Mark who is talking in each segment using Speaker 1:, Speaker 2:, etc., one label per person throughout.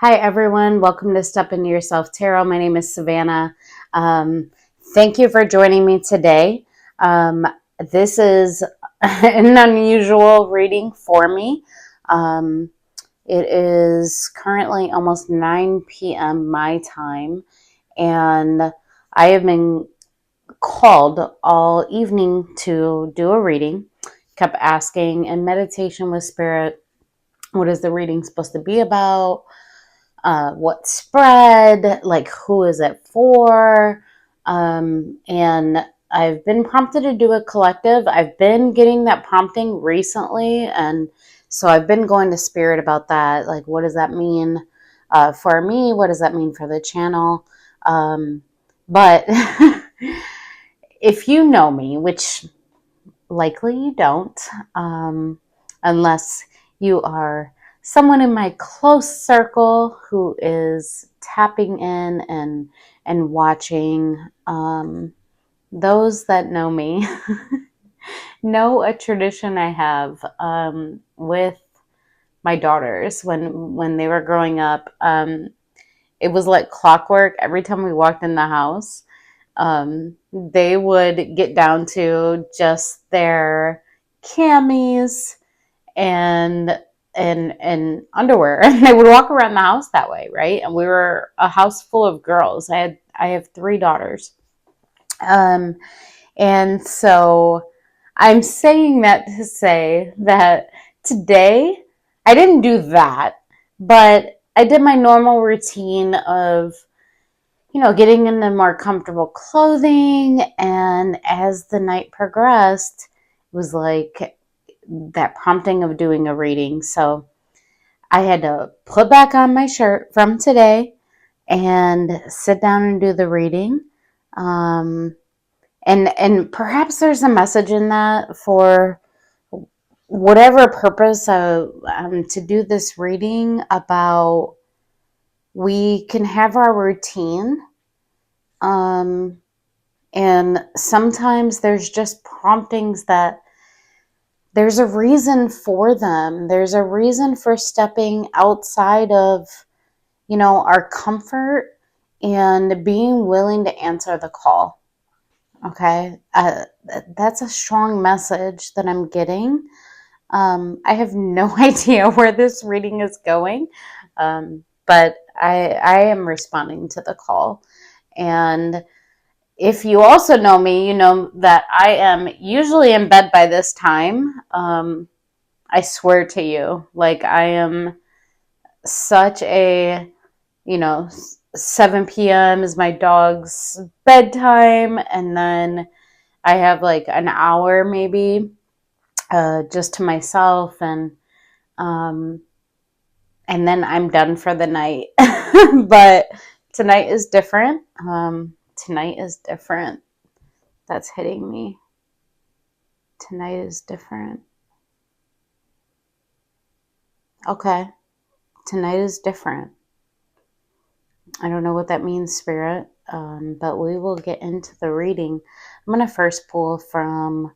Speaker 1: Hi, everyone. Welcome to Step Into Yourself Tarot. My name is Savannah. Um, Thank you for joining me today. This is an unusual reading for me. It is currently almost 9 p.m. my time, and I have been called all evening to do a reading. Kept asking in meditation with Spirit, what is the reading supposed to be about? What spread, like who is it for? And I've been prompted to do a collective. I've been getting that prompting recently, and so I've been going to Spirit about that. Like, what does that mean for me? What does that mean for the channel? But if you know me, which likely you don't, unless you are someone in my close circle who is tapping in and watching. Those that know me know a tradition I have with my daughters when they were growing up. It was like clockwork. Every time we walked in the house, they would get down to just their camis and and underwear, and they would walk around the house that way, right? And we were a house full of girls. I have three daughters, um, and so I'm saying that to say that today I didn't do that, but I did my normal routine of getting into more comfortable clothing. And as the night progressed, it was like that prompting of doing a reading. So I had to put back on my shirt from today and sit down and do the reading. Um, and perhaps there's a message in that for whatever purpose to do this reading about. We can have our routine. Um, And sometimes there's just promptings that there's a reason for them. There's a reason for stepping outside of, our comfort and being willing to answer the call. Okay. That's a strong message that I'm getting. I have no idea where this reading is going, but I am responding to the call. And if you also know me, you know that I am usually in bed by this time. I swear to you, like I am such a, 7 p.m. is my dog's bedtime. And then I have like an hour maybe just to myself. Um, and then I'm done for the night. But tonight is different. Tonight is different. That's hitting me. Tonight is different. Okay. Tonight is different. I don't know what that means, Spirit, but we will get into the reading. I'm going to first pull from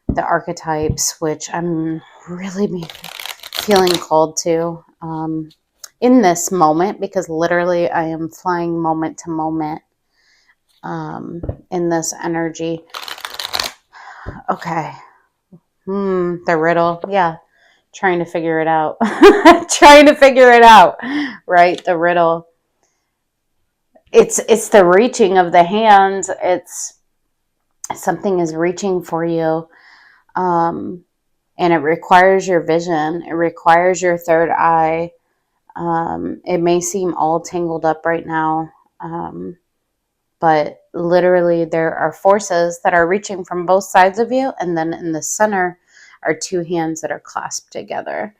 Speaker 1: the archetypes, which I'm really feeling called to in this moment, because literally I am flying moment to moment in this energy. Okay. The riddle. Yeah. Trying to figure it out. Trying to figure it out. Right? The riddle. It's the reaching of the hands. It's something is reaching for you. And it requires your vision. It requires your third eye. It may seem all tangled up right now. But literally there are forces that are reaching from both sides of you, and then in the center are two hands that are clasped together.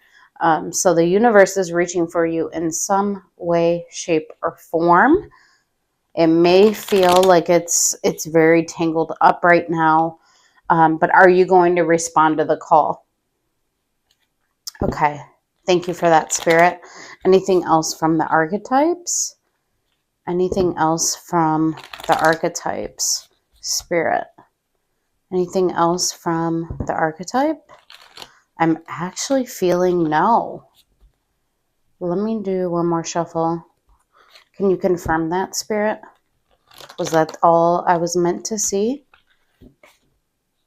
Speaker 1: So the universe is reaching for you in some way, shape, or form. It may feel like it's very tangled up right now, but are you going to respond to the call? Okay, thank you for that, Spirit. Anything else from the archetypes? Anything else from the archetypes, Spirit? Anything else from the archetype? I'm actually feeling no. Let me do one more shuffle. Can you confirm that, Spirit? Was that all I was meant to see?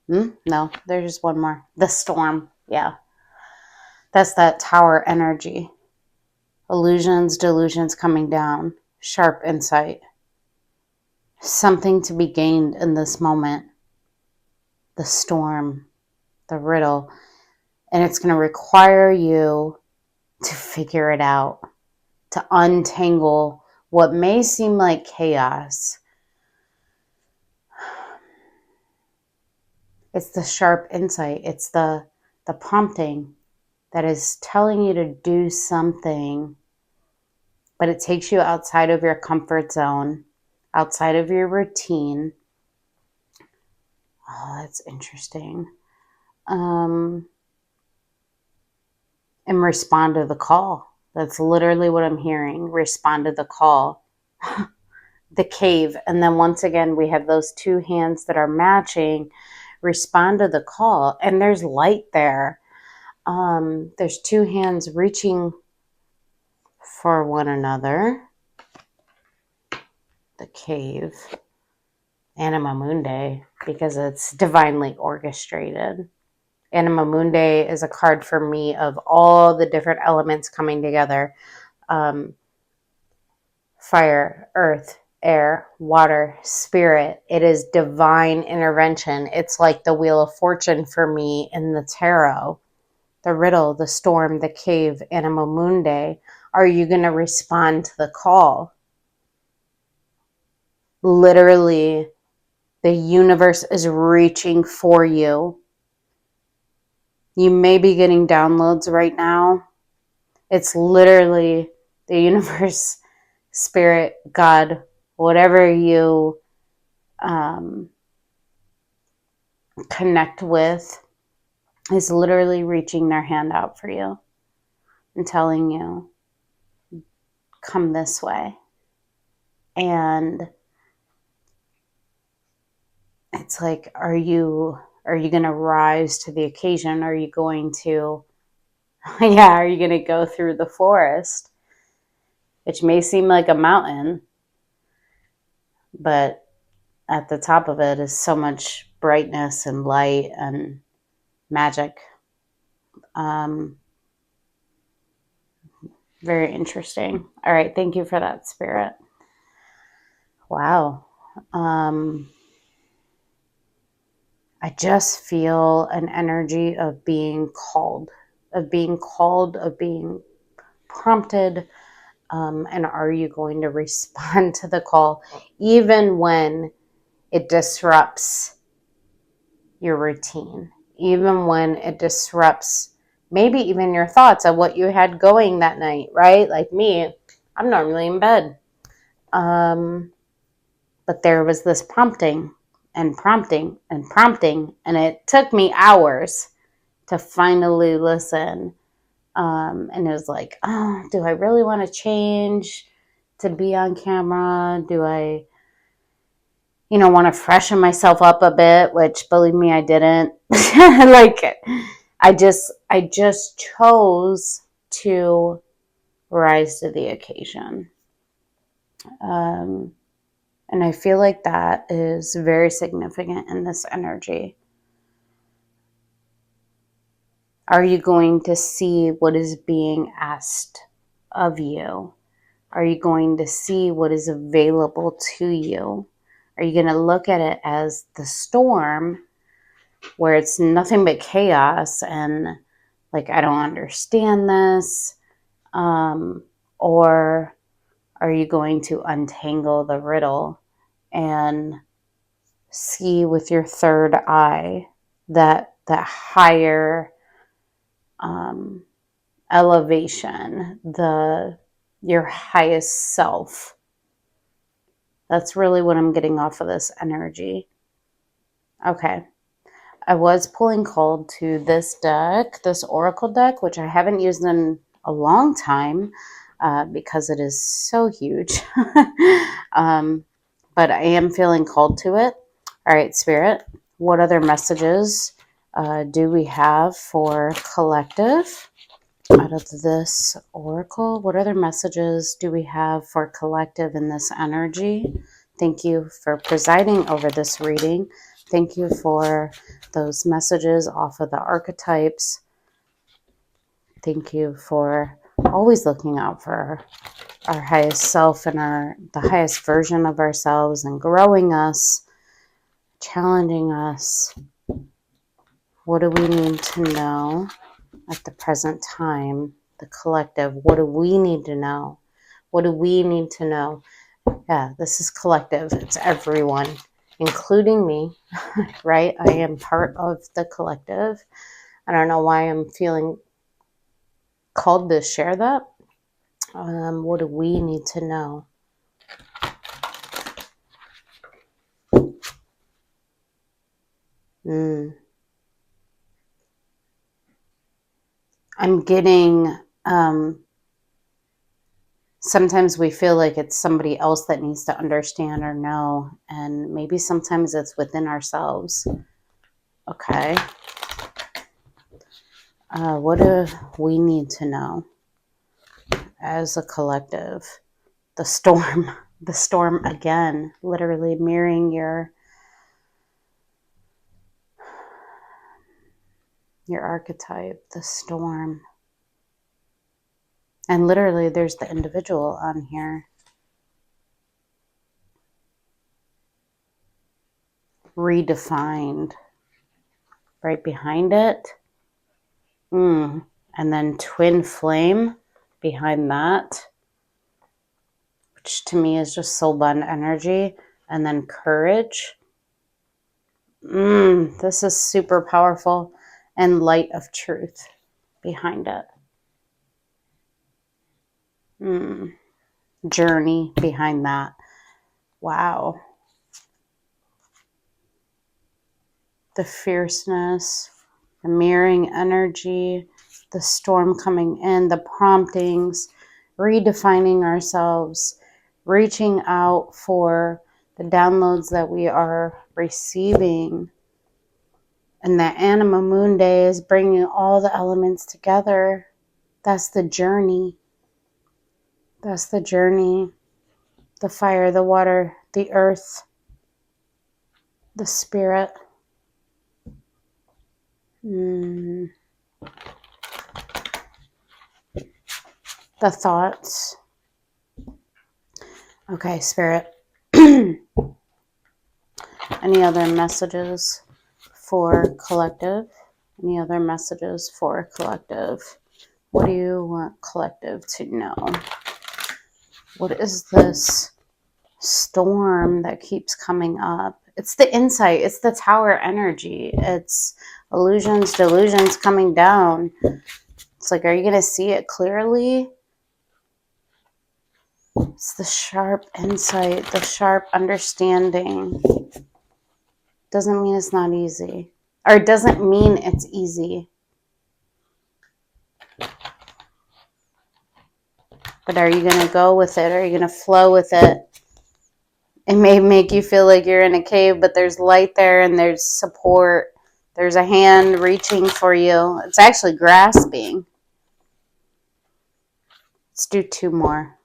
Speaker 1: No, there's just one more. The storm. Yeah. That's that tower energy. Illusions, delusions coming down. Sharp insight. Something to be gained in this moment. The storm. The riddle. And it's going to require you to figure it out. To untangle what may seem like chaos. It's the sharp insight. It's the prompting that is telling you to do something, but it takes you outside of your comfort zone, outside of your routine. Oh, that's interesting. And respond to the call. That's literally what I'm hearing. Respond to the call. The cave. And then once again, we have those two hands that are matching. Respond to the call. And there's light there. There's two hands reaching for one another. The cave. Anima Mundi, because it's divinely orchestrated. Anima Mundi is a card for me of all the different elements coming together. Fire, earth, air, water, spirit. It is divine intervention. It's like the Wheel of Fortune for me in the tarot. The riddle, the storm, the cave, Anima Mundi. Are you going to respond to the call? Literally, the universe is reaching for you. You may be getting downloads right now. It's literally the universe, spirit, God, whatever you connect with, is literally reaching their hand out for you and telling you, come this way. And it's like, are you going to rise to the occasion? Are you going to, are you going to go through the forest, which may seem like a mountain, but at the top of it is so much brightness and light and magic. Very interesting. All right. Thank you for that, Spirit. Wow. I just feel an energy of being called, of being prompted. And are you going to respond to the call, even when it disrupts your routine, even when it disrupts maybe even your thoughts of what you had going that night, right? Like me, I'm normally in bed. But there was this prompting and prompting and prompting, and it took me hours to finally listen. And it was like, oh, do I really want to change to be on camera? Do I, want to freshen myself up a bit, which believe me, I didn't. Like, I just chose to rise to the occasion. And I feel like that is very significant in this energy. Are you going to see what is being asked of you? Are you going to see what is available to you? Are you going to look at it as the storm, where it's nothing but chaos and like, I don't understand this? Or are you going to untangle the riddle and see with your third eye that higher elevation, your highest self? That's really what I'm getting off of this energy. Okay. I was pulling cold to this deck, this Oracle deck, which I haven't used in a long time because it is so huge. But I am feeling called to it. All right, Spirit, what other messages do we have for collective? out of this oracle? What other messages do we have for collective in this energy? Thank you for presiding over this reading. Thank you for those messages off of the archetypes. Thank you for always looking out for our highest self and the highest version of ourselves, and growing us, challenging us. What do we need to know at the present time? The collective. What do we need to know? What do we need to know? Yeah, this is collective. It's everyone, including me, right? I am part of the collective. I don't know why I'm feeling called to share that. What do we need to know? I'm getting, sometimes we feel like it's somebody else that needs to understand or know, and maybe sometimes it's within ourselves. Okay. What do we need to know as a collective? The storm again, literally mirroring your archetype, the storm. And literally there's the individual on here. Redefined. Right behind it. And then twin flame behind that, which to me is just soul bond energy. And then courage. This is super powerful. And light of truth behind it. Journey behind that. Wow. The fierceness, the mirroring energy, the storm coming in, the promptings, redefining ourselves, reaching out for the downloads that we are receiving. And the Anima Moon Day is bringing all the elements together. That's the journey. That's the journey. The fire, the water, the earth, the spirit. The thoughts. Okay, spirit. Any other messages for collective? Any other messages for collective? What do you want collective to know? What is this storm that keeps coming up? It's the insight. It's the tower energy. It's illusions, delusions coming down. It's like, are you going to see it clearly? It's the sharp insight, the sharp understanding. Doesn't mean it's not easy. Or it doesn't mean it's easy. But are you going to go with it? Are you going to flow with it? It may make you feel like you're in a cave, but there's light there and there's support. There's a hand reaching for you. It's actually grasping. Let's do 2 more.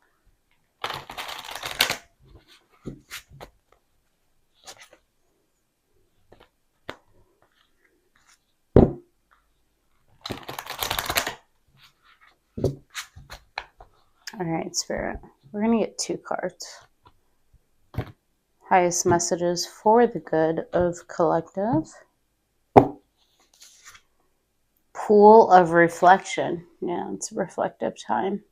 Speaker 1: All right, Spirit. We're going to get 2 cards. Highest messages for the good of collective. Pool of reflection. Yeah, it's reflective time.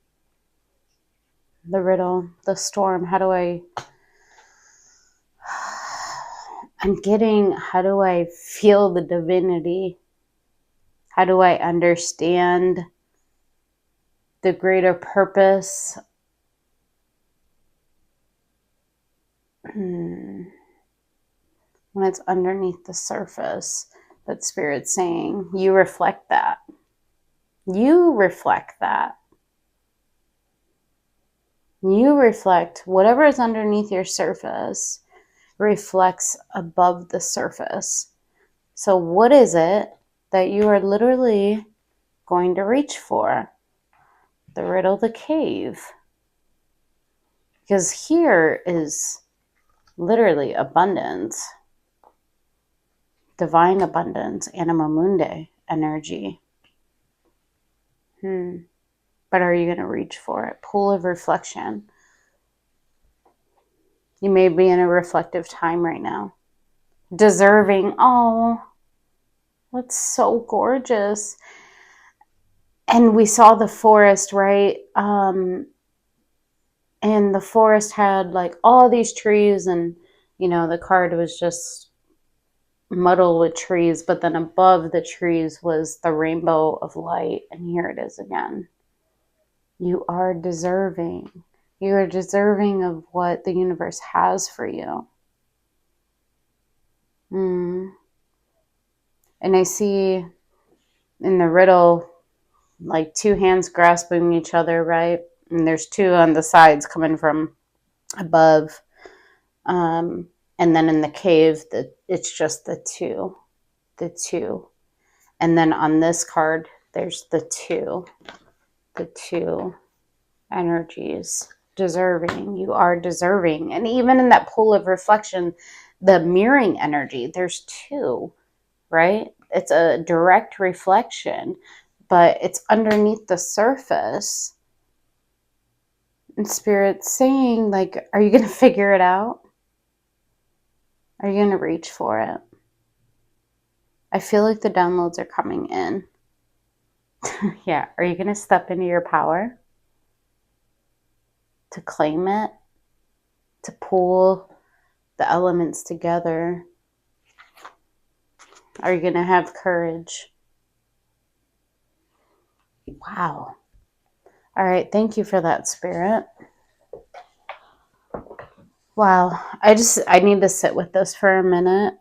Speaker 1: The riddle, the storm. How do I feel the divinity? How do I understand the greater purpose? When it's underneath the surface, that Spirit's saying, you reflect that. You reflect that. You reflect whatever is underneath your surface reflects above the surface. So what is it that you are literally going to reach for? the riddle, the cave. Because here is literally abundance, divine abundance, anima mundi energy. But are you going to reach for it? Pool of reflection. You may be in a reflective time right now. Deserving. Oh, that's so gorgeous. And we saw the forest, right? And the forest had like all these trees, and you know, the card was just muddled with trees, but then above the trees was the rainbow of light. And here it is again. You are deserving. You are deserving of what the universe has for you. And I see in the riddle, like two hands grasping each other, right? And there's two on the sides coming from above. And then in the cave, it's just the two. And then on this card, there's the two energies. Deserving. You are deserving. And even in that pool of reflection, the mirroring energy, there's two, right? It's a direct reflection, but it's underneath the surface. And Spirit's saying, like, are you going to figure it out? Are you going to reach for it? I feel like the downloads are coming in. Yeah. Are you going to step into your power? To claim it? To pull the elements together? Are you going to have courage? Wow. All right. Thank you for that, Spirit. Wow. I need to sit with this for a minute.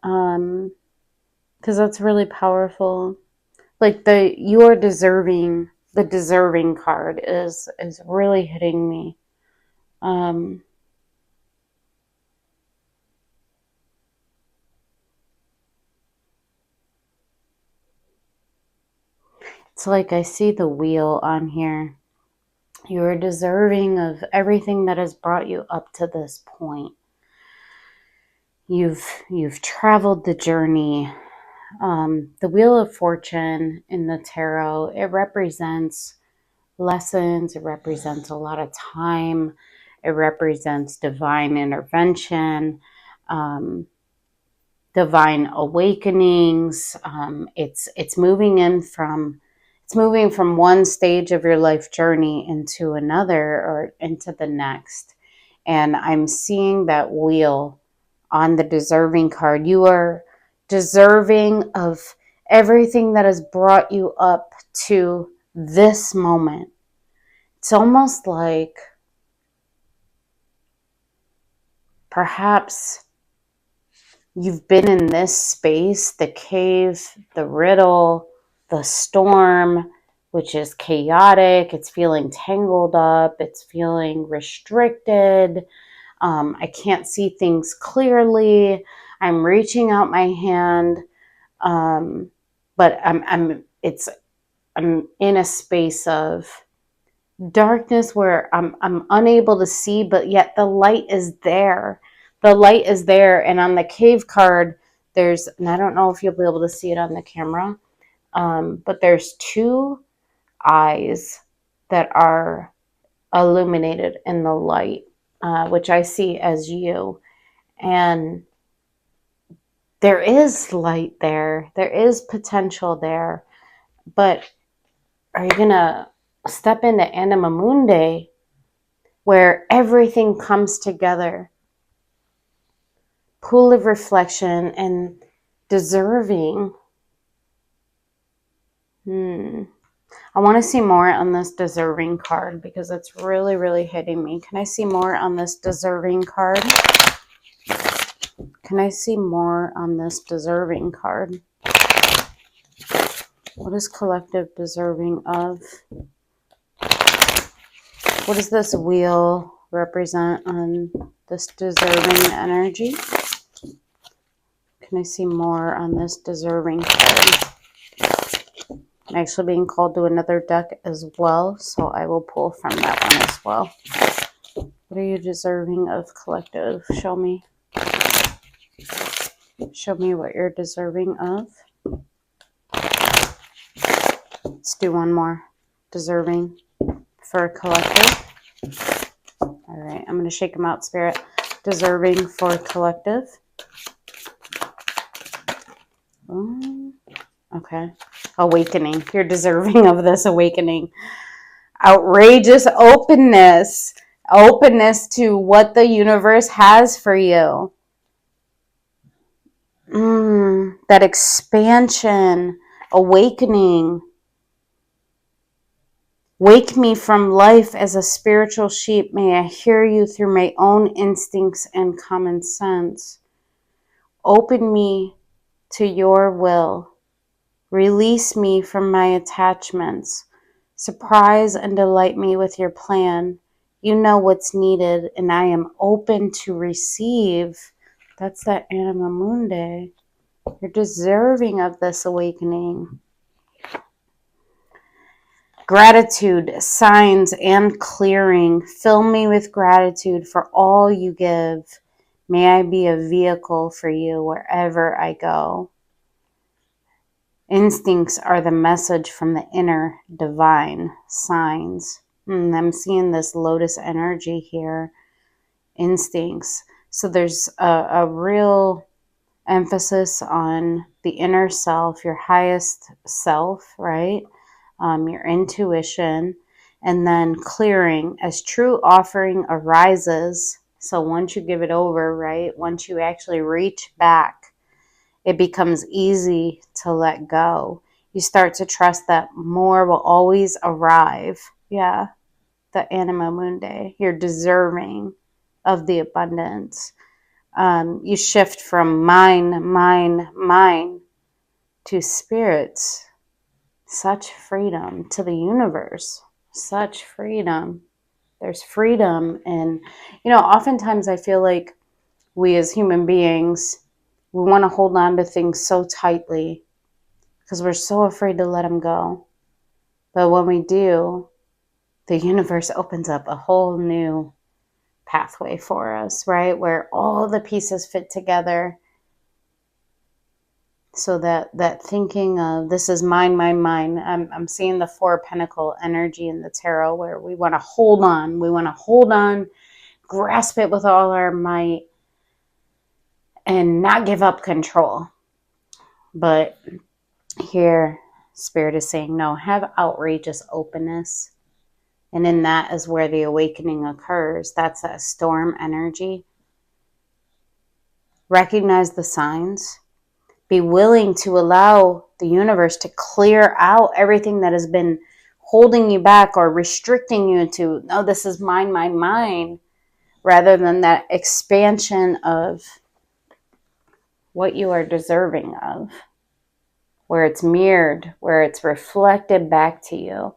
Speaker 1: Because that's really powerful. Like you are deserving, the deserving card is really hitting me. It's like I see the wheel on here. You are deserving of everything that has brought you up to this point. You've traveled the journey. The Wheel of Fortune in the tarot, it represents lessons. It represents a lot of time. It represents divine intervention, divine awakenings. It's moving from one stage of your life journey into another or into the next. And I'm seeing that wheel on the deserving card. You are deserving of everything that has brought you up to this moment. It's almost like perhaps you've been in this space, the cave, the riddle, the storm, which is chaotic. It's feeling tangled up. It's feeling restricted. I can't see things clearly. I'm reaching out my hand, but I'm in a space of darkness where I'm unable to see, but yet the light is there. The light is there, and on the cave card, and I don't know if you'll be able to see it on the camera, but there's two eyes that are illuminated in the light, which I see as you. And there is light there. There is potential there. But are you going to step into Anima Mundi where everything comes together? Pool of reflection and deserving. I want to see more on this deserving card because it's really, really hitting me. Can I see more on this deserving card? Can I see more on this deserving card? What is collective deserving of? What does this wheel represent on this deserving energy? Can I see more on this deserving card? I'm actually being called to another deck as well, so I will pull from that one as well. What are you deserving of, collective? Show me. Show me what you're deserving of. Let's do one more. Deserving for collective. All right, I'm going to shake them out, Spirit. Deserving for collective. Okay. Awakening. You're deserving of this awakening. Outrageous openness. Openness to what the universe has for you. That expansion. Awakening. Wake me from life as a spiritual sheep. May I hear you through my own instincts and common sense. Open me to your will. Release me from my attachments. Surprise and delight me with your plan. You know what's needed, and I am open to receive. That's that Anima Mundi. You're deserving of this awakening. Gratitude, signs, and clearing. Fill me with gratitude for all you give. May I be a vehicle for you wherever I go. Instincts are the message from the inner divine signs. I'm seeing this lotus energy here. Instincts. So there's a real emphasis on the inner self, your highest self, right? Your intuition, and then clearing as true offering arises. So once you give it over, right? Once you actually reach back, it becomes easy to let go. You start to trust that more will always arrive. Yeah, the Anima Mundi. You're deserving of the abundance. You shift from mine to spirits. Such freedom to the universe. Such freedom. There's freedom. And, oftentimes I feel like we as human beings, we want to hold on to things so tightly because we're so afraid to let them go. But when we do, the universe opens up a whole new pathway for us, right? Where all the pieces fit together. So that thinking of this is mine. I'm seeing the Four Pentacle energy in the tarot where we want to hold on. We want to hold on, grasp it with all our might, and not give up control. But here, Spirit is saying, no, have outrageous openness. And in that is where the awakening occurs. That's that storm energy. Recognize the signs. Be willing to allow the universe to clear out everything that has been holding you back or restricting you to, no, this is mine, rather than that expansion of what you are deserving of, where it's mirrored, where it's reflected back to you,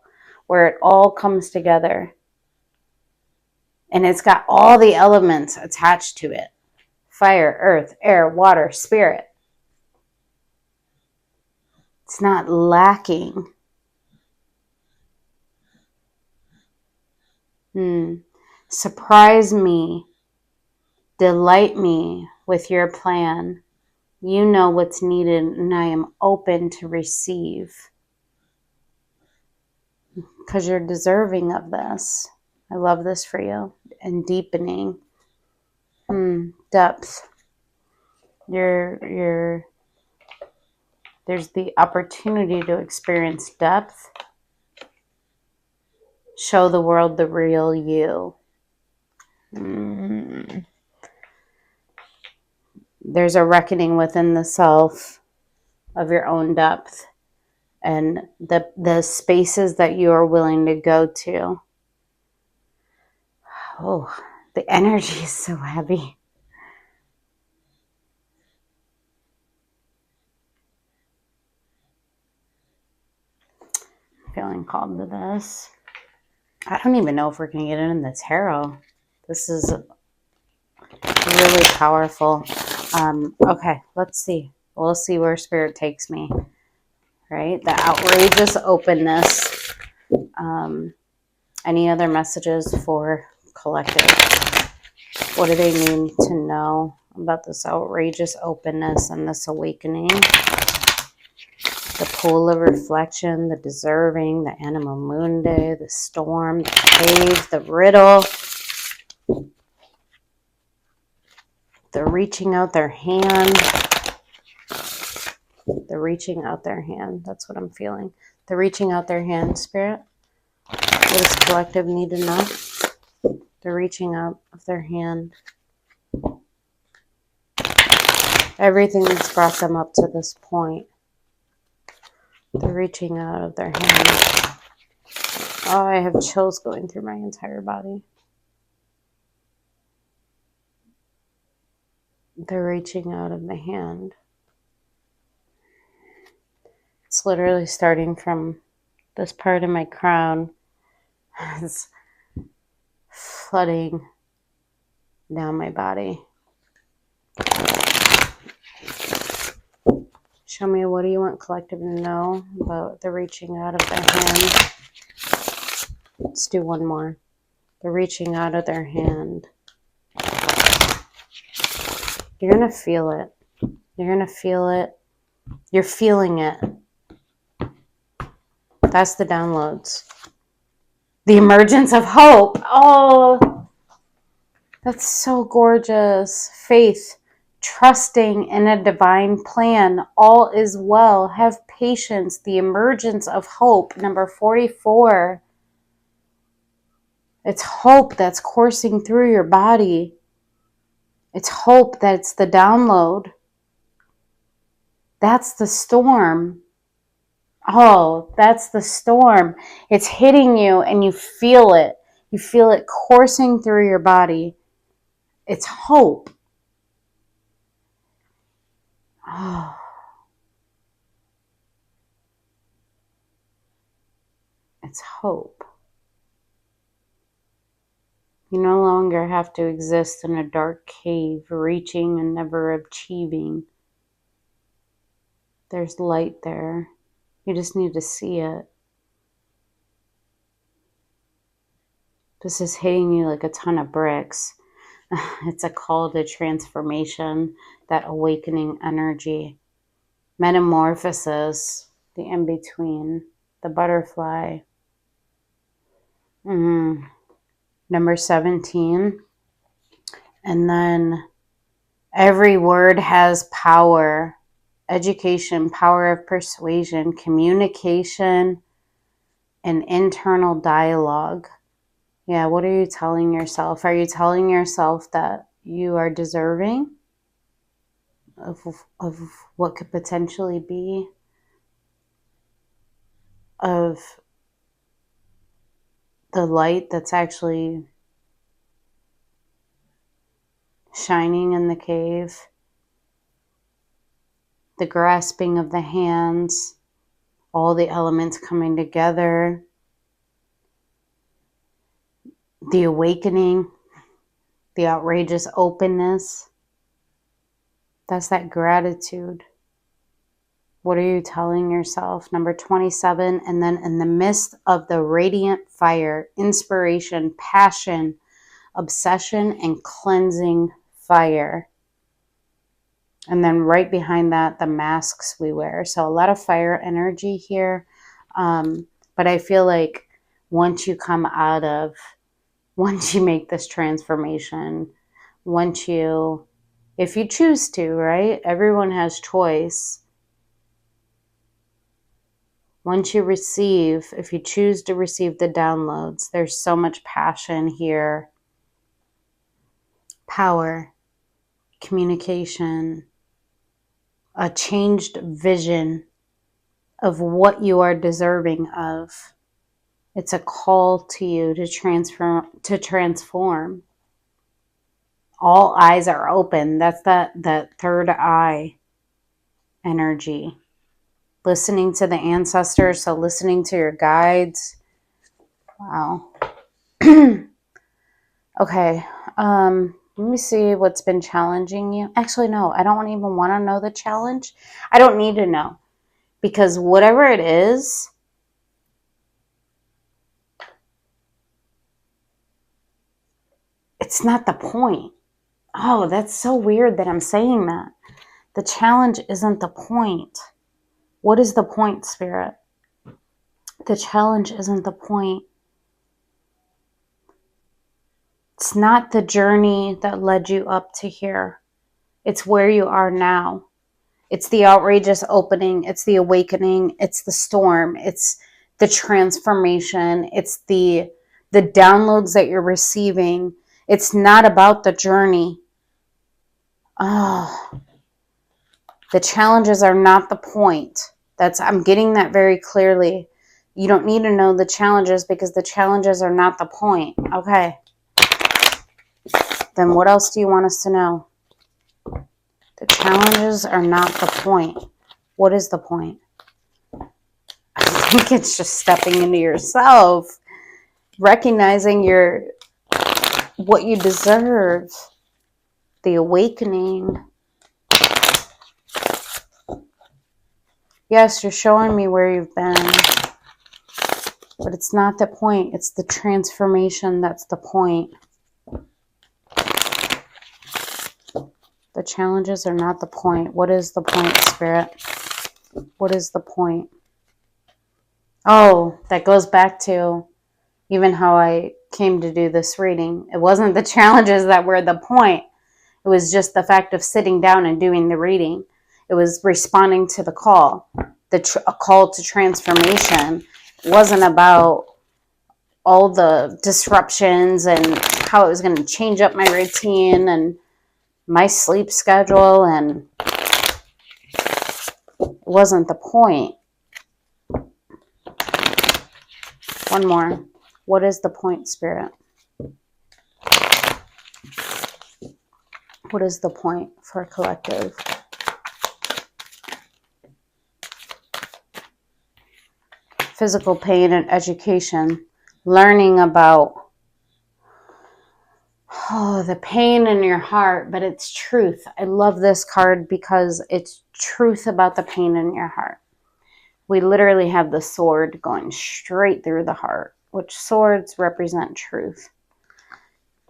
Speaker 1: where it all comes together. And it's got all the elements attached to it. Fire, earth, air, water, spirit. It's not lacking. Surprise me. Delight me with your plan. You know what's needed, and I am open to receive. Because you're deserving of this. I love this for you. And deepening. Depth. There's the opportunity to experience depth. Show the world the real you. There's a reckoning within the self of your own depth and the spaces that you are willing to go to. Oh, the energy is so heavy. I'm feeling called to this. I don't even know if we're going to get it in the tarot. This is really powerful. Okay, let's see. We'll see where Spirit takes me. right? The outrageous openness. Any other messages for collective? What do they need to know about this outrageous openness and this awakening? The pool of reflection, the deserving, the animal mundi, the storm, the cave, the riddle, the reaching out their hand. The reaching out their hand. That's what I'm feeling. The reaching out their hand, Spirit. What does collective need to know? The reaching out of their hand. Everything that's brought them up to this point. The reaching out of their hand. Oh, I have chills going through my entire body. The reaching out of the hand. It's literally starting from this part of my crown. It's flooding down my body. Show me, what do you want collective to know about the reaching out of their hand? Let's do one more. The reaching out of their hand. You're going to feel it. You're going to feel it. You're feeling it. That's the downloads. The emergence of hope. Oh, that's so gorgeous. Faith. Trusting in a divine plan. All is well. Have patience. The emergence of hope. Number 44. It's hope that's coursing through your body. It's hope that's the download. That's the storm. Oh, that's the storm. It's hitting you and you feel it. You feel it coursing through your body. It's hope. Oh. It's hope. You no longer have to exist in a dark cave, reaching and never achieving. There's light there. You just need to see it. This is hitting you like a ton of bricks. It's a call to transformation, that awakening energy. Metamorphosis, the in-between, the butterfly. Number 17. And then every word has power. Education, power of persuasion, communication, and internal dialogue. Yeah, what are you telling yourself? Are you telling yourself that you are deserving of what could potentially be? Of the light that's actually shining in the cave? The grasping of the hands, all the elements coming together, the awakening, the outrageous openness. That's that gratitude. What are you telling yourself? Number 27, and then in the midst of the radiant fire, inspiration, passion, obsession, and cleansing fire. And then right behind that, the masks we wear. So a lot of fire energy here. But I feel like once you make this transformation, if you choose to, right? Everyone has choice. Once you receive, if you choose to receive the downloads, there's so much passion here. Power, communication, a changed vision of what you are deserving of. It's a call to you to transform. All eyes are open. That's that third eye energy. Listening to the ancestors, so listening to your guides. Wow. Okay. Let me see what's been challenging you. Actually, no, I don't even want to know the challenge. I don't need to know. Because whatever it is, it's not the point. Oh, that's so weird that I'm saying that. The challenge isn't the point. What is the point, Spirit? The challenge isn't the point. It's not the journey that led you up to here. It's where you are now. It's the outrageous opening. It's the awakening. It's the storm. It's the transformation. It's the downloads that you're receiving. It's not about the journey. Oh, the challenges are not the point. I'm getting that very clearly. You don't need to know the challenges because the challenges are not the point. Okay. Then what else do you want us to know? The challenges are not the point. What is the point? I think it's just stepping into yourself, recognizing what you deserve, the awakening. Yes, you're showing me where you've been, but it's not the point. It's the transformation that's the point. The challenges are not the point. What is the point, Spirit? What is the point? Oh, that goes back to even how I came to do this reading. It wasn't the challenges that were the point. It was just the fact of sitting down and doing the reading. It was responding to the call, a call to transformation. It wasn't about all the disruptions and how it was going to change up my routine and my sleep schedule, and it wasn't the point. One more. What is the point, Spirit? What is the point for a collective? Physical pain and education. Learning about the pain in your heart, but it's truth. I love this card because it's truth about the pain in your heart. We literally have the sword going straight through the heart, which swords represent truth.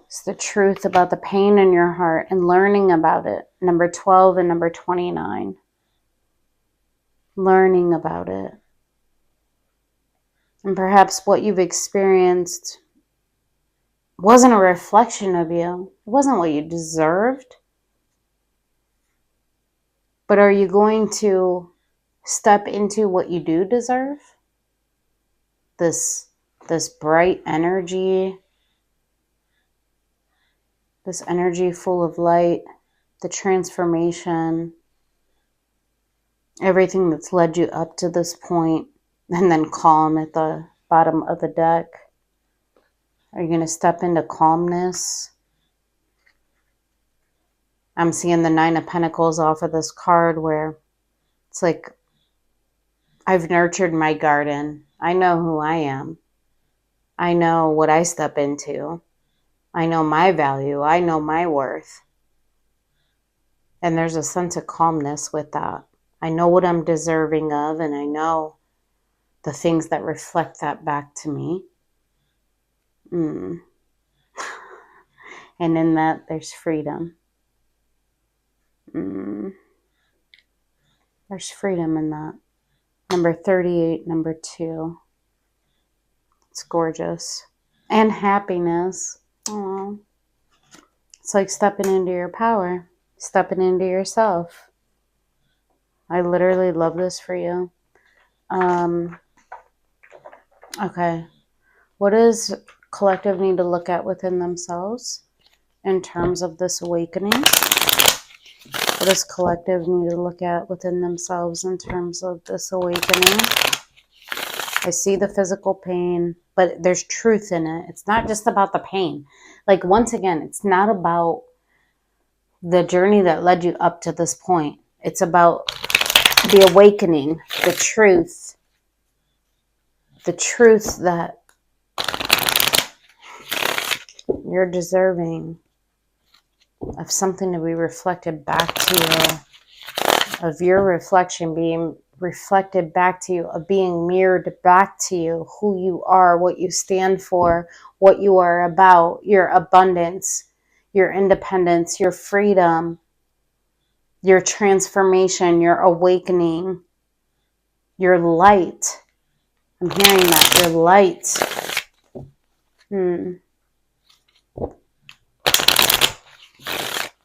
Speaker 1: It's the truth about the pain in your heart and learning about it. Number 12 and number 29. Learning about it. And perhaps what you've experienced wasn't a reflection of you. It wasn't what you deserved. But are you going to step into what you do deserve? This bright energy, this energy full of light, the transformation, everything that's led you up to this point, and then calm at the bottom of the deck. Are you going to step into calmness? I'm seeing the 9 of Pentacles off of this card where it's like, I've nurtured my garden. I know who I am. I know what I step into. I know my value. I know my worth. And there's a sense of calmness with that. I know what I'm deserving of, and I know the things that reflect that back to me. And in that, there's freedom. There's freedom in that. Number 38, number 2. It's gorgeous. And happiness. Aww. It's like stepping into your power. Stepping into yourself. I literally love this for you. Okay. What does collective need to look at within themselves in terms of this awakening? What does collective need to look at within themselves in terms of this awakening? I see the physical pain, but there's truth in it. It's not just about the pain. Like, once again, it's not about the journey that led you up to this point. It's about the awakening, the truth that you're deserving of something to be reflected back to you, of your reflection being reflected back to you, of being mirrored back to you, who you are, what you stand for, what you are about, your abundance, your independence, your freedom, your transformation, your awakening, your light. I'm hearing that, your light.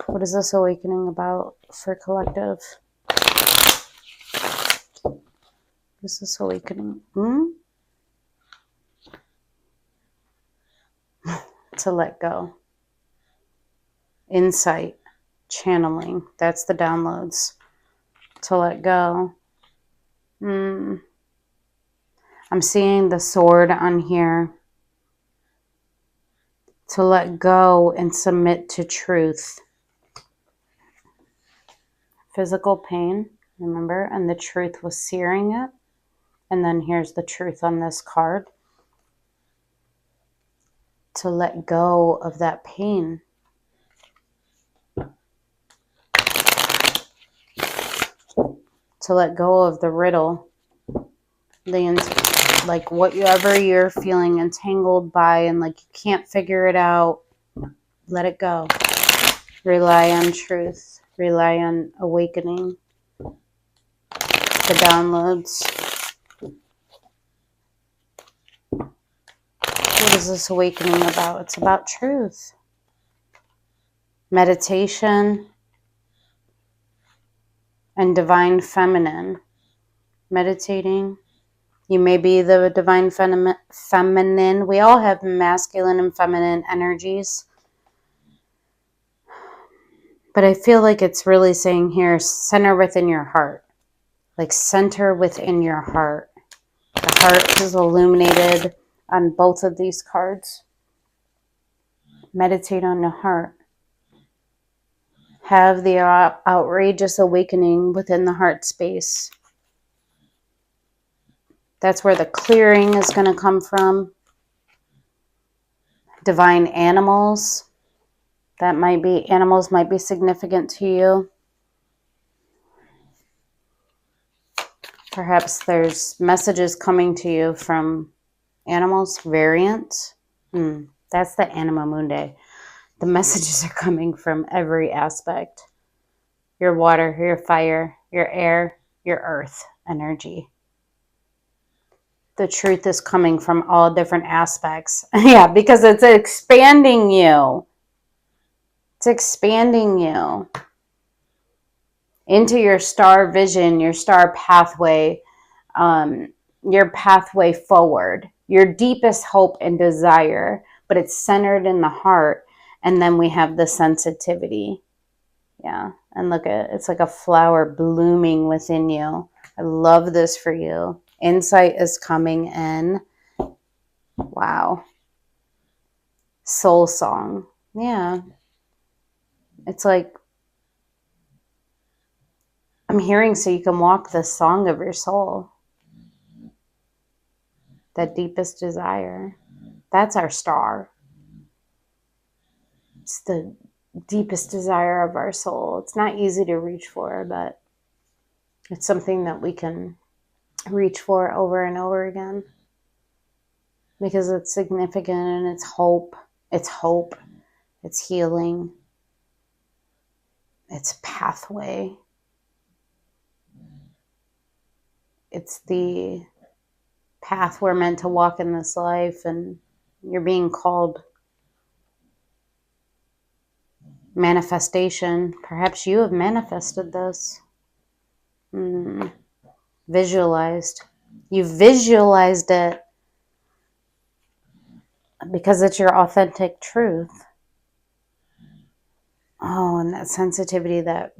Speaker 1: What is this awakening about for collective? What is this awakening? To let go. Insight. Channeling. That's the downloads. To let go. I'm seeing the sword on here. To let go and submit to truth. Physical pain, remember? And the truth was searing it. And then here's the truth on this card. To let go of that pain. To let go of the riddle. Like whatever you're feeling entangled by and like you can't figure it out. Let it go. Rely on truth. Rely on awakening. The downloads. What is this awakening about? It's about truth. Meditation and divine feminine. Meditating. You may be the divine feminine. We all have masculine and feminine energies. But I feel like it's really saying here, center within your heart. Like center within your heart. The heart is illuminated on both of these cards. Meditate on the heart. Have the outrageous awakening within the heart space. That's where the clearing is going to come from. Divine animals. Animals might be significant to you. Perhaps there's messages coming to you from animals, variants. That's the Anima Mundi. The messages are coming from every aspect. Your water, your fire, your air, your earth energy. The truth is coming from all different aspects. Yeah, because it's expanding you. It's expanding you into your star vision, your star pathway, your pathway forward, your deepest hope and desire, but it's centered in the heart. And then we have the sensitivity. Yeah. And look at it. It's like a flower blooming within you. I love this for you. Insight is coming in. Wow. Soul song. Yeah. It's like, I'm hearing so you can walk the song of your soul. That deepest desire. That's our star. It's the deepest desire of our soul. It's not easy to reach for, but it's something that we can reach for over and over again because it's significant and it's hope. It's hope. It's healing. It's pathway. It's the path we're meant to walk in this life, and you're being called. Manifestation. Perhaps you have manifested this. Visualized. You visualized it because it's your authentic truth. Oh, and that sensitivity, that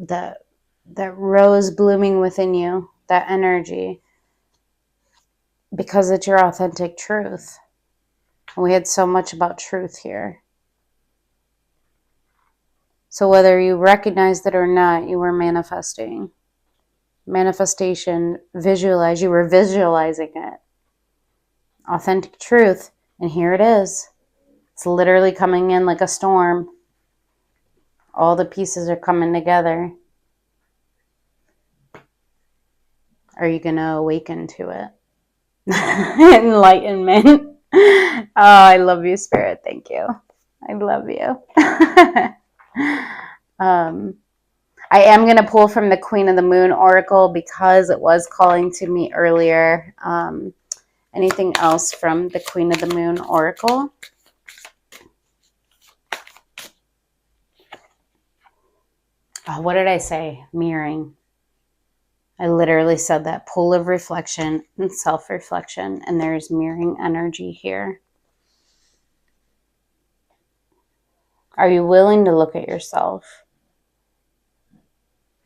Speaker 1: rose blooming within you, that energy, because it's your authentic truth. And we had so much about truth here. So whether you recognized it or not, you were manifesting. Manifestation, visualize, you were visualizing it. Authentic truth, and here it is. It's literally coming in like a storm. All the pieces are coming together. Are you going to awaken to it? Enlightenment. Oh, I love you, Spirit. Thank you. I love you. I am going to pull from the Queen of the Moon Oracle because it was calling to me earlier. Anything else from the Queen of the Moon Oracle? Oh, what did I say? Mirroring. I literally said that. Pool of reflection and self-reflection, and there's mirroring energy here. Are you willing to look at yourself?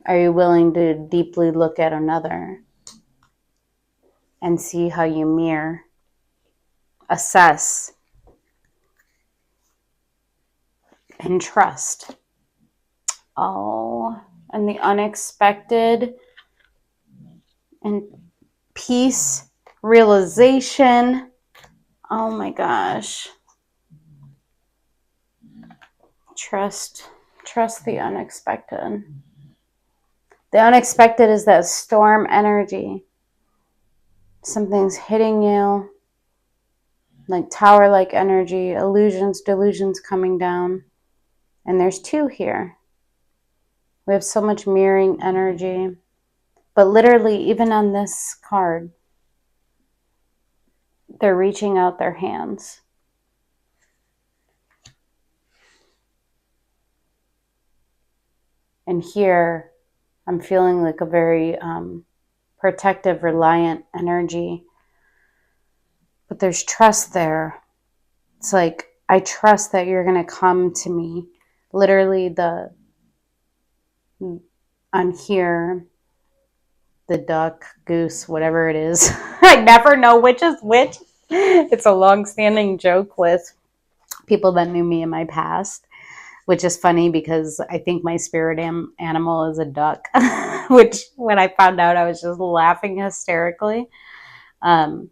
Speaker 1: Are you willing to deeply look at another and see how you mirror, assess, and trust? Oh, and the unexpected and peace, realization. Oh my gosh. Trust the unexpected. The unexpected is that storm energy. Something's hitting you, like tower-like energy, illusions, delusions coming down. And there's two here. We have so much mirroring energy. But literally, even on this card, they're reaching out their hands. And here, I'm feeling like a very protective, reliant energy. But there's trust there. It's like, I trust that you're going to come to me. Literally, on here, the duck, goose, whatever it is. I never know which is which. It's a long-standing joke with people that knew me in my past, which is funny because I think my spirit animal is a duck, which when I found out, I was just laughing hysterically. But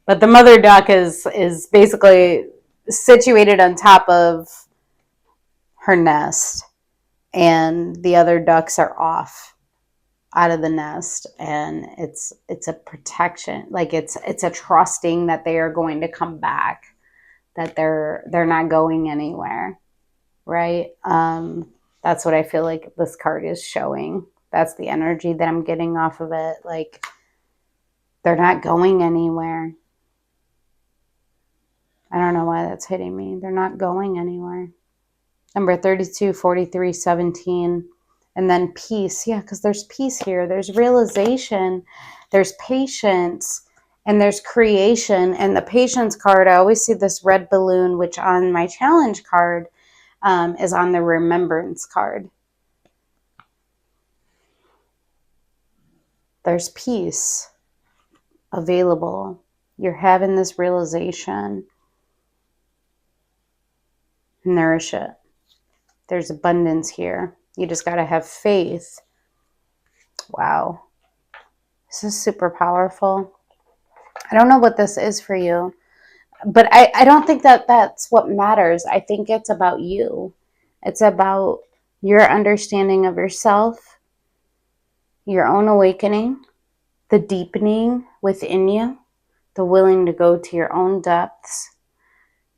Speaker 1: the mother duck is basically situated on top of her nest, and the other ducks are off out of the nest, and it's a protection, like it's a trusting that they are going to come back, that they're not going anywhere, right? That's what I feel like this card is showing. That's the energy that I'm getting off of it. Like, they're not going anywhere. I don't know why that's hitting me. They're not going anywhere. Number 32, 43, 17. And then peace. Yeah, because there's peace here. There's realization. There's patience. And there's creation. And the patience card, I always see this red balloon, which on my challenge card is on the remembrance card. There's peace available. You're having this realization. Nourish it. There's abundance here. You just got to have faith. Wow. This is super powerful. I don't know what this is for you, but I don't think that that's what matters. I think it's about you. It's about your understanding of yourself, your own awakening, the deepening within you, the willing to go to your own depths,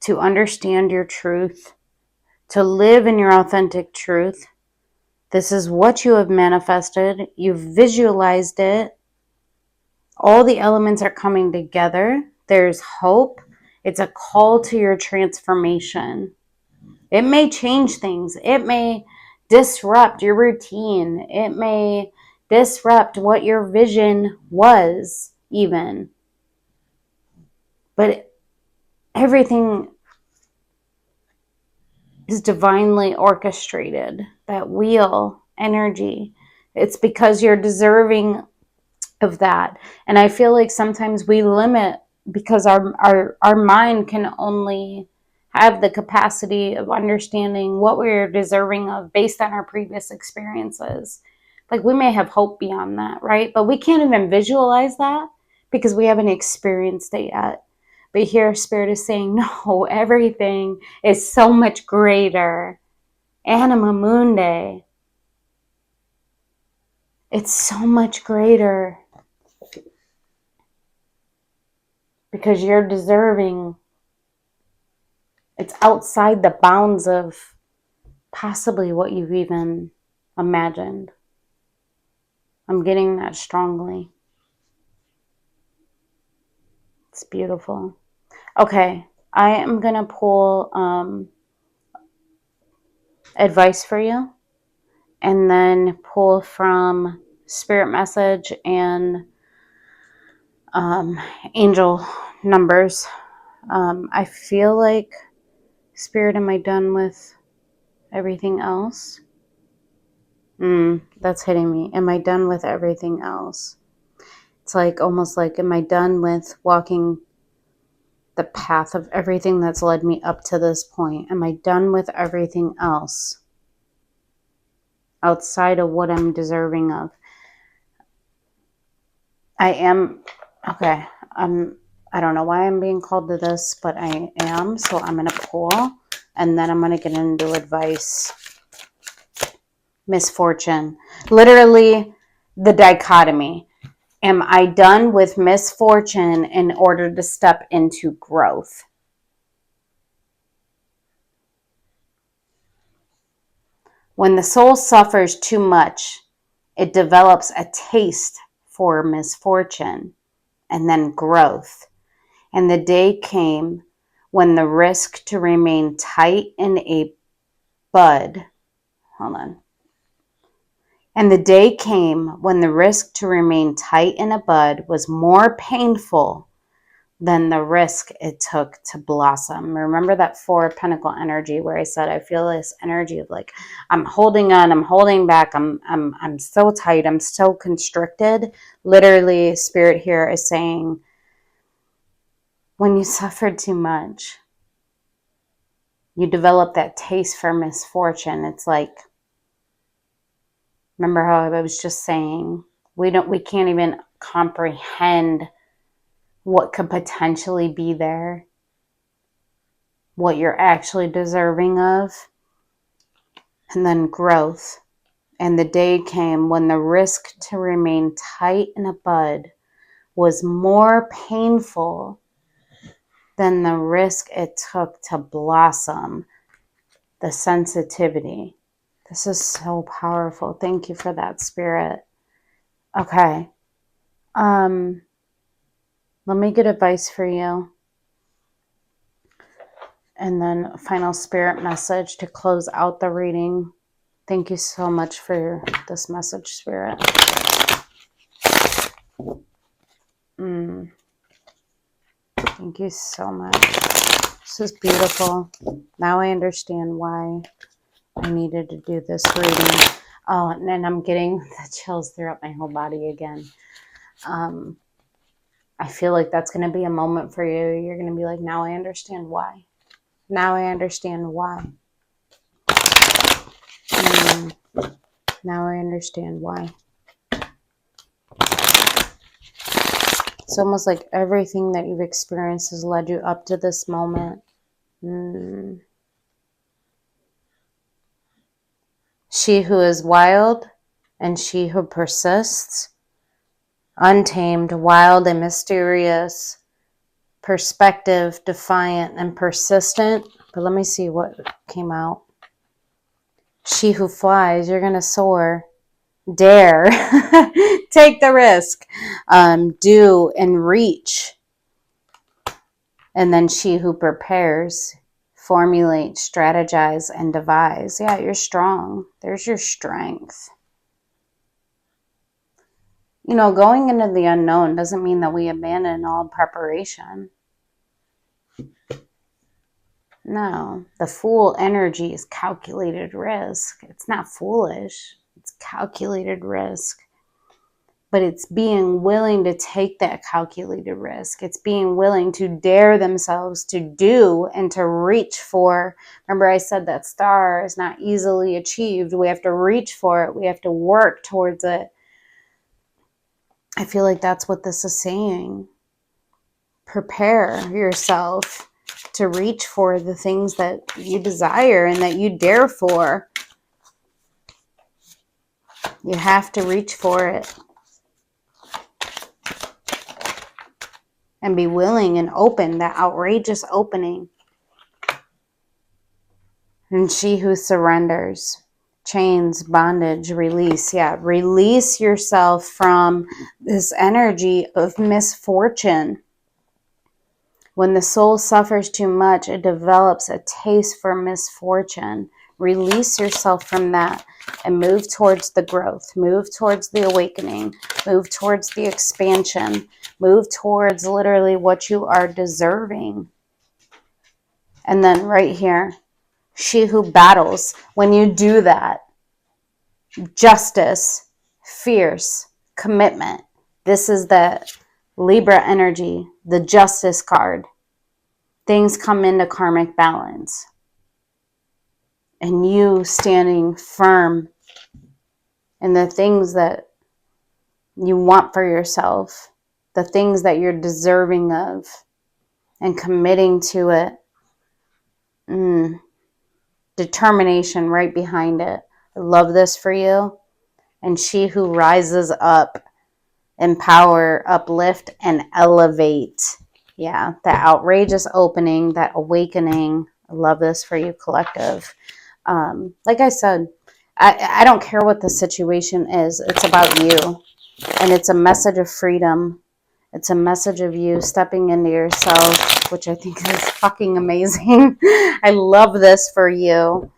Speaker 1: to understand your truth, to live in your authentic truth. This is what you have manifested. You've visualized it. All the elements are coming together. There's hope. It's a call to your transformation. It may change things. It may disrupt your routine. It may disrupt what your vision was, even. But everything is divinely orchestrated. That wheel energy. It's because you're deserving of that. And I feel like sometimes we limit because our mind can only have the capacity of understanding what we're deserving of based on our previous experiences. Like, we may have hope beyond that, right? But we can't even visualize that because we haven't experienced it yet. But here Spirit is saying, no, everything is so much greater. Anima Mundi. It's so much greater because you're deserving. It's outside the bounds of possibly what you've even imagined. I'm getting that strongly. It's beautiful. Okay, I am going to pull advice for you and then pull from spirit message and angel numbers. I feel like, Spirit, am I done with everything else? That's hitting me. Am I done with everything else? It's like almost like, am I done with walking the path of everything that's led me up to this point? Am I done with everything else outside of what I'm deserving of? I am. Okay. I don't know why I'm being called to this, but I am. So I'm going to pull and then I'm going to get into advice. Misfortune. Literally the dichotomy. Am I done with misfortune in order to step into growth? When the soul suffers too much, it develops a taste for misfortune and then growth. And the day came when the risk to remain tight in a bud. Hold on. And the day came when the risk to remain tight in a bud was more painful than the risk it took to blossom. Remember that Four of Pentacle energy where I said I feel this energy of like I'm holding on, I'm holding back, I'm so tight, I'm so constricted. Literally, Spirit here is saying, when you suffered too much, you develop that taste for misfortune. It's like, remember how I was just saying, we can't even comprehend what could potentially be there, what you're actually deserving of, and then growth. And the day came when the risk to remain tight in a bud was more painful than the risk it took to blossom. The sensitivity. This is so powerful. Thank you for that, Spirit. Okay. Let me get advice for you. And then final Spirit message to close out the reading. Thank you so much for this message, Spirit. Thank you so much. This is beautiful. Now I understand why I needed to do this reading. Oh, and then I'm getting the chills throughout my whole body again. I feel like that's going to be a moment for you. You're going to be like, now I understand why. Now I understand why. Now I understand why. It's almost like everything that you've experienced has led you up to this moment. She who is wild and she who persists, untamed, wild and mysterious, perspective, defiant and persistent. But let me see what came out. She who flies, you're going to soar. Dare. Take the risk. Do and reach. And then she who prepares, formulate, strategize, and devise. Yeah, you're strong. There's your strength. You know, going into the unknown doesn't mean that we abandon all preparation. No, the fool energy is calculated risk. It's not foolish. It's calculated risk. But it's being willing to take that calculated risk. It's being willing to dare themselves to do and to reach for. Remember I said that star is not easily achieved. We have to reach for it. We have to work towards it. I feel like that's what this is saying. Prepare yourself to reach for the things that you desire and that you dare for. You have to reach for it and be willing and open, that outrageous opening. And she who surrenders, chains, bondage, release. Yeah, release yourself from this energy of misfortune. When the soul suffers too much, it develops a taste for misfortune. Release yourself from that and move towards the growth. Move towards the awakening. Move towards the expansion. Move towards literally what you are deserving. And then right here, she who battles. When you do that, justice, fierce, commitment. This is the Libra energy, the justice card. Things come into karmic balance. And you standing firm in the things that you want for yourself, the things that you're deserving of, and committing to it. Determination right behind it. I love this for you. And she who rises up, empower, uplift, and elevate. Yeah, that outrageous opening, that awakening. I love this for you, collective. Like I said, I don't care what the situation is. It's about you. And it's a message of freedom. It's a message of you stepping into yourself, which I think is fucking amazing. I love this for you.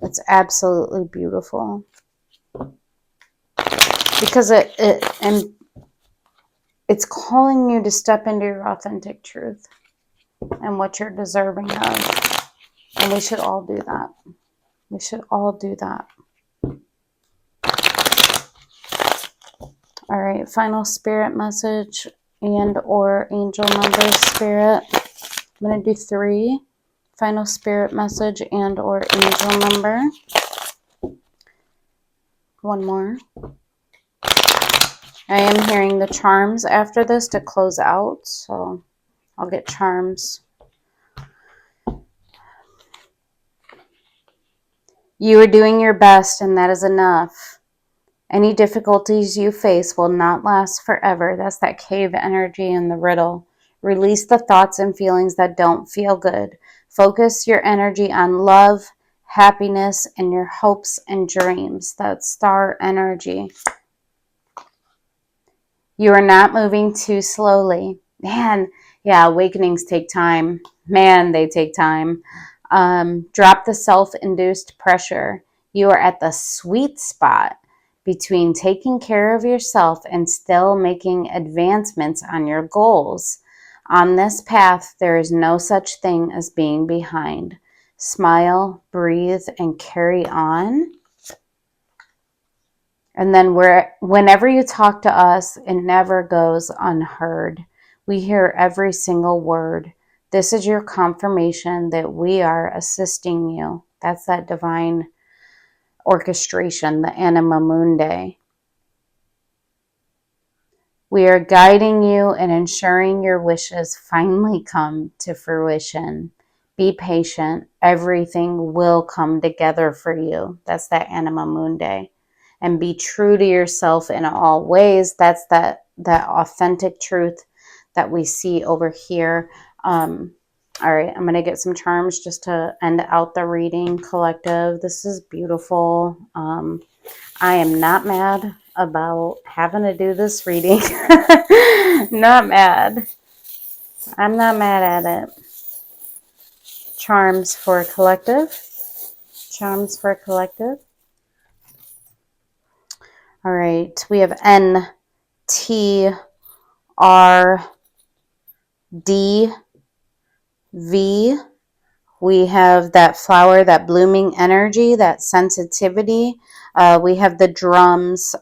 Speaker 1: It's absolutely beautiful. Because it's calling you to step into your authentic truth and what you're deserving of. And we should all do that. We should all do that. All right, final spirit message and or angel number, spirit. I'm going to do 3. Final spirit message and or angel number. One more. I am hearing the charms after this to close out, so I'll get charms. You are doing your best, and that is enough. Any difficulties you face will not last forever. That's that cave energy in the riddle. Release the thoughts and feelings that don't feel good. Focus your energy on love, happiness, and your hopes and dreams. That's star energy. You are not moving too slowly. Man, yeah, awakenings take time. Man, they take time. Drop the self-induced pressure. You are at the sweet spot between taking care of yourself and still making advancements on your goals. On this path, there is no such thing as being behind. Smile, breathe, and carry on. And then whenever you talk to us, it never goes unheard. We hear every single word. This is your confirmation that we are assisting you. That's that divine orchestration, the Anima Mundi. We are guiding you and ensuring your wishes finally come to fruition. Be patient. Everything will come together for you. That's that Anima Mundi. And be true to yourself in all ways. That's that authentic truth that we see over here. All right, I'm going to get some charms just to end out the reading, collective. This is beautiful. I am not mad about having to do this reading. Not mad. I'm not mad at it. Charms for collective. Charms for collective. All right, we have N, T, R, D, V. We have that flower, that blooming energy, that sensitivity. We have the drums.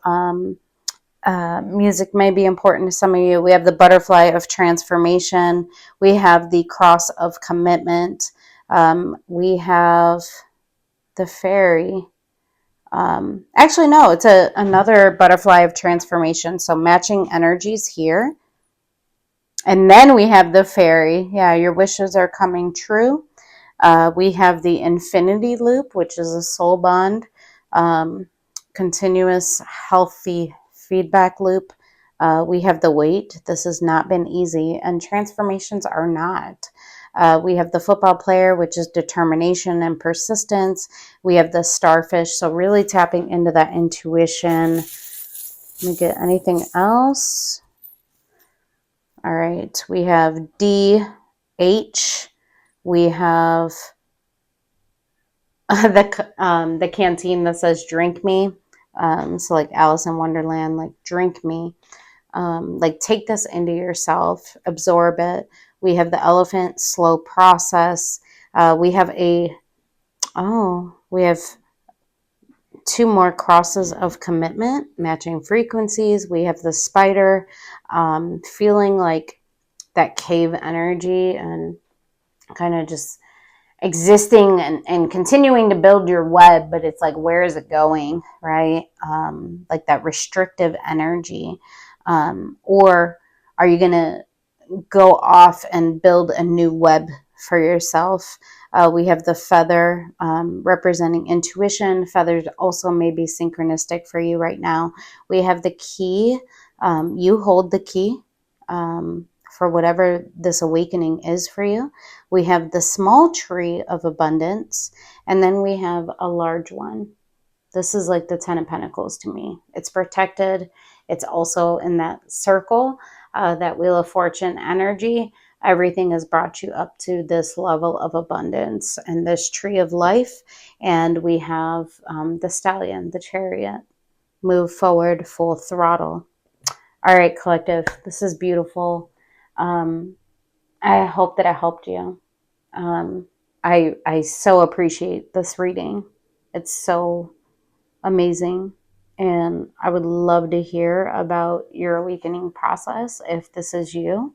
Speaker 1: Music may be important to some of you. We have the butterfly of transformation. We have the cross of commitment. We have the fairy. Actually, no, it's another butterfly of transformation. So matching energies here. And then we have the fairy. Yeah, your wishes are coming true. We have the infinity loop, which is a soul bond. continuous healthy feedback loop. We have the weight. This has not been easy, and transformations are not. We have the football player, which is determination and persistence. We have the starfish, so really tapping into that intuition. Let me get anything else. All right, we have DH. We have the canteen that says "Drink me." So like Alice in Wonderland, like drink me. Like take this into yourself, absorb it. We have the elephant, slow process. We have we have two more crosses of commitment, matching frequencies. We have the spider, feeling like that cave energy and kind of just existing and continuing to build your web, but it's like, where is it going, right? Like that restrictive energy. Or are you going to go off and build a new web for yourself? We have the feather, representing intuition. Feathers also may be synchronistic for you right now. We have the key. You hold the key for whatever this awakening is for you. We have the small tree of abundance, and then we have a large one. This is like the Ten of Pentacles to me. It's protected. It's also in that circle, that Wheel of Fortune energy. Everything has brought you up to this level of abundance and this tree of life. And we have the stallion, the chariot. Move forward full throttle. All right, collective. This is beautiful. I hope that I helped you. I so appreciate this reading. It's so amazing. And I would love to hear about your awakening process if this is you.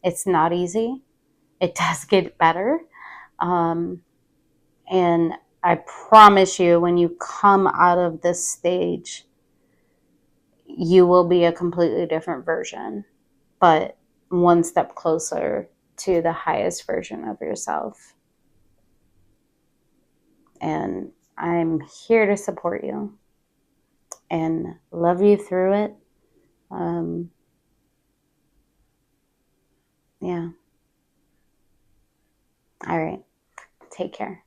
Speaker 1: It's not easy. It does get better. And I promise you, when you come out of this stage, you will be a completely different version, but one step closer to the highest version of yourself. And I'm here to support you and love you through it. Yeah. All right. Take care.